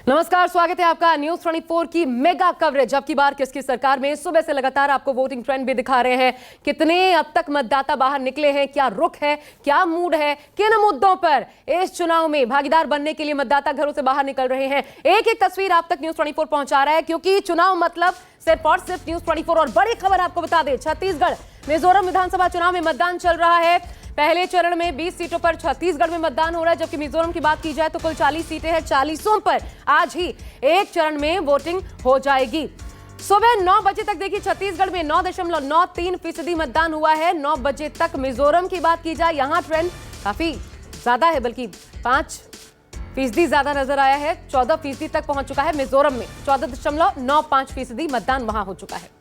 नमस्कार, स्वागत है आपका न्यूज 24 की मेगा कवरेज। अब की बार किसकी सरकार में सुबह से लगातार आपको वोटिंग ट्रेंड भी दिखा रहे हैं। कितने अब तक मतदाता बाहर निकले हैं, क्या रुख है, क्या मूड है, किन मुद्दों पर इस चुनाव में भागीदार बनने के लिए मतदाता घरों से बाहर निकल रहे हैं। एक एक तस्वीर आप तक न्यूज 24 पहुंचा रहा है, क्योंकि चुनाव मतलब सिर्फ और सिर्फ न्यूज 24। और बड़ी खबर आपको बता दें, छत्तीसगढ़ मिजोरम विधानसभा चुनाव में मतदान चल रहा है। पहले चरण में 20 सीटों पर छत्तीसगढ़ में मतदान हो रहा है, जबकि मिजोरम की बात की जाए तो कुल 40 सीटें हैं। 40 पर आज ही एक चरण में वोटिंग हो जाएगी। सुबह 9 बजे तक देखिए, छत्तीसगढ़ में 9.93% मतदान हुआ है। 9 बजे तक मिजोरम की बात की जाए, यहां ट्रेंड काफी ज्यादा है, बल्कि 5% ज्यादा नजर आया है। 14% तक पहुंच चुका है मिजोरम में। 14.95% मतदान वहां हो चुका है।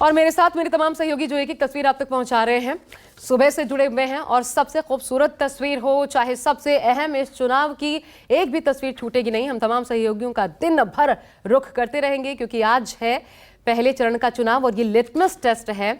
और मेरे साथ मेरे तमाम सहयोगी जो एक एक तस्वीर आप तक पहुंचा रहे हैं, सुबह से जुड़े हुए हैं। और सबसे खूबसूरत तस्वीर हो चाहे सबसे अहम, इस चुनाव की एक भी तस्वीर छूटेगी नहीं। हम तमाम सहयोगियों का दिन भर रुख करते रहेंगे, क्योंकि आज है पहले चरण का चुनाव और ये लिटमस टेस्ट है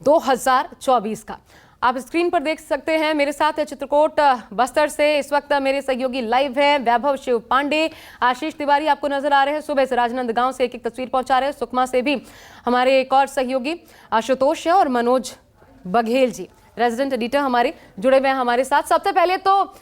2024 का। आप स्क्रीन पर देख सकते हैं, मेरे साथ है चित्रकोट बस्तर से इस वक्त मेरे सहयोगी लाइव हैं। वैभव शिव पांडे, आशीष तिवारी आपको नजर आ रहे हैं। सुबह से राजनांदगांव से एक एक तस्वीर पहुंचा रहे हैं। सुकमा से भी हमारे एक और सहयोगी आशुतोष है और मनोज बघेल जी, रेजिडेंट एडिटर हमारे, जुड़े हुए हैं हमारे साथ। सबसे पहले तो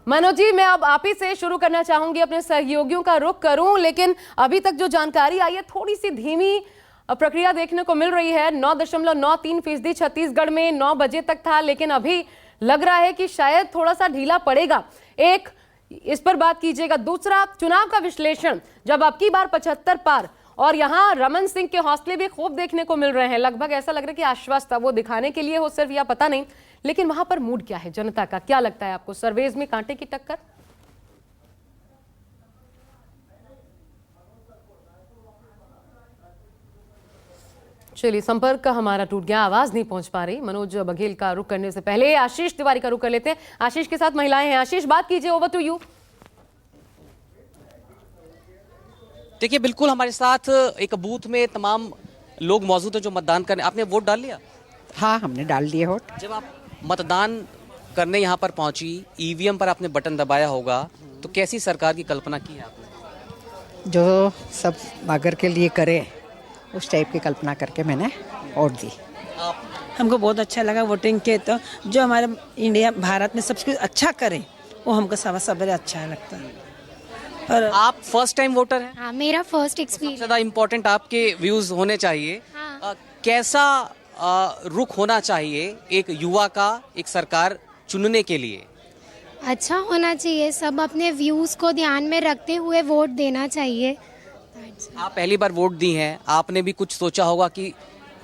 मनोज जी, मैं अब आप ही से शुरू करना चाहूंगी, अपने सहयोगियों का रुख करूं, लेकिन अभी तक जो जानकारी आई है थोड़ी सी धीमी प्रक्रिया देखने को मिल रही है। 9.93% छत्तीसगढ़ में 9 बजे तक था, लेकिन अभी लग रहा है कि शायद थोड़ा सा ढीला पड़ेगा। एक, इस पर बात कीजिएगा। दूसरा, चुनाव का विश्लेषण, जब अब की बार 75 पार और यहाँ रमन सिंह के हौसले भी खूब देखने को मिल रहे हैं। लगभग ऐसा लग रहा है कि आश्वस्त वो दिखाने के लिए हो सिर्फ, या पता नहीं, लेकिन वहां पर मूड क्या है जनता का, क्या लगता है आपको? सर्वेज में कांटे की टक्कर? चलिए, संपर्क का हमारा टूट गया, आवाज नहीं पहुंच पा रही। मनोज बघेल का रुख करने से पहले आशीष तिवारी का रुख कर लेते हैं। आशीष के साथ महिलाएं हैं। आशीष, बात कीजिए, ओवर टू यू। देखिए, बिल्कुल हमारे साथ एक बूथ में तमाम लोग मौजूद हैं जो मतदान करने। आपने वोट डाल लिया? हाँ, हमने डाल दिए वोट। जब आप मतदान करने यहाँ पर पहुंची, ईवीएम पर आपने बटन दबाया होगा, तो कैसी सरकार की कल्पना की है आपने? जो सब नागर के लिए करे उस टाइप की कल्पना करके मैंने वोट दी। हमको बहुत अच्छा लगा वोटिंग के, तो जो हमारे इंडिया भारत में सब कुछ अच्छा करे वो हमको सबसे अच्छा लगता है। और आप फर्स्ट टाइम वोटर हैं? हाँ, मेरा फर्स्ट एक्सपीरियंस। ज़्यादा इम्पोर्टेंट आपके व्यूज होने चाहिए। हाँ। कैसा रुख होना चाहिए एक युवा का एक सरकार चुनने के लिए? अच्छा होना चाहिए, सब अपने व्यूज़ को ध्यान में रखते हुए वोट देना चाहिए। आप पहली बार वोट दी हैं, आपने भी कुछ सोचा होगा कि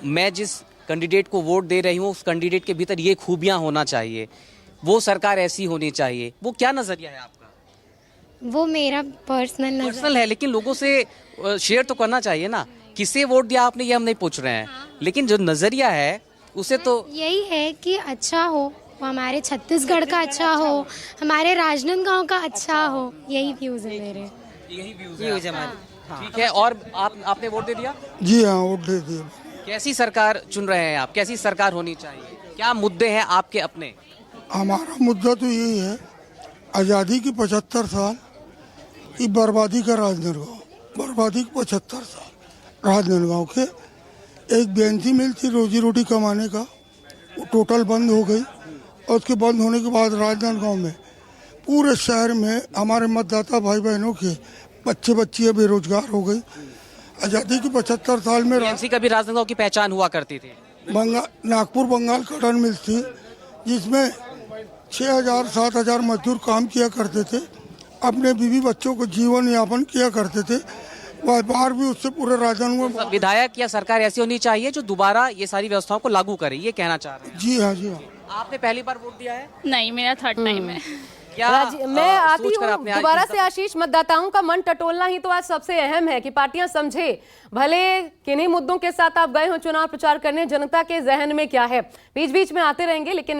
मैं जिस कैंडिडेट को वोट दे रही हूँ उस कैंडिडेट के भीतर ये खूबियाँ होना चाहिए, वो सरकार ऐसी होनी चाहिए। वो क्या नजरिया है आपका? वो मेरा पर्सनल है, लेकिन लोगों से शेयर तो करना चाहिए ना। किसे वोट दिया आपने ये हम नहीं पूछ रहे हैं, लेकिन जो नजरिया है उसे तो यही है कि अच्छा हो, वो हमारे छत्तीसगढ़ का अच्छा हो, हमारे राजनांदगांव का अच्छा हो। यही व्यूज़ है मेरे। यही व्यूज है हमारे। ठीक है, और आपने वोट दे दिया? जी हाँ, वोट दे दिया। कैसी सरकार चुन रहे हैं आप? कैसी सरकार होनी चाहिए? क्या मुद्दे हैं आपके अपने? हमारा मुद्दा तो यही है, आज़ादी की 75 साल की बर्बादी का राजनांदगांव, बर्बादी के 75 साल राजनांदगांव के। एक बेंची मिल थी रोजी रोटी कमाने का, वो टोटल बंद हो गई। और उसके बंद होने के बाद राजनांदगांव में पूरे शहर में हमारे मतदाता भाई बहनों के बच्चियाँ बेरोजगार हो गई। आज़ादी के 75 साल में टीएमसी का भी राजनांदगांव की पहचान हुआ करती थी। नागपुर बंगाल कॉटन मिल थी, जिसमें 6,000-7,000 मजदूर काम किया करते थे, अपने बीवी बच्चों को जीवन यापन किया करते थे। व्यापार भी उससे पूरे राजनांदगांव में। विधायक या सरकार ऐसी होनी चाहिए जो दोबारा ये सारी व्यवस्थाओं को लागू करे, ये कहना चाह रहे हैं? जी हाँ, जी हाँ। आपने पहली बार वोट दिया है? नहीं, मेरा थर्ड टाइम है। क्या मैं आती सोचकर हूँ आपने आज दोबारा से। आशीष, मतदाताओं का मन टटोलना ही तो आज सबसे अहम है, कि पार्टियां समझे भले किन्हीं मुद्दों के साथ आप गए हो चुनाव प्रचार करने, जनता के जहन में क्या है। बीच बीच में आते रहेंगे, लेकिन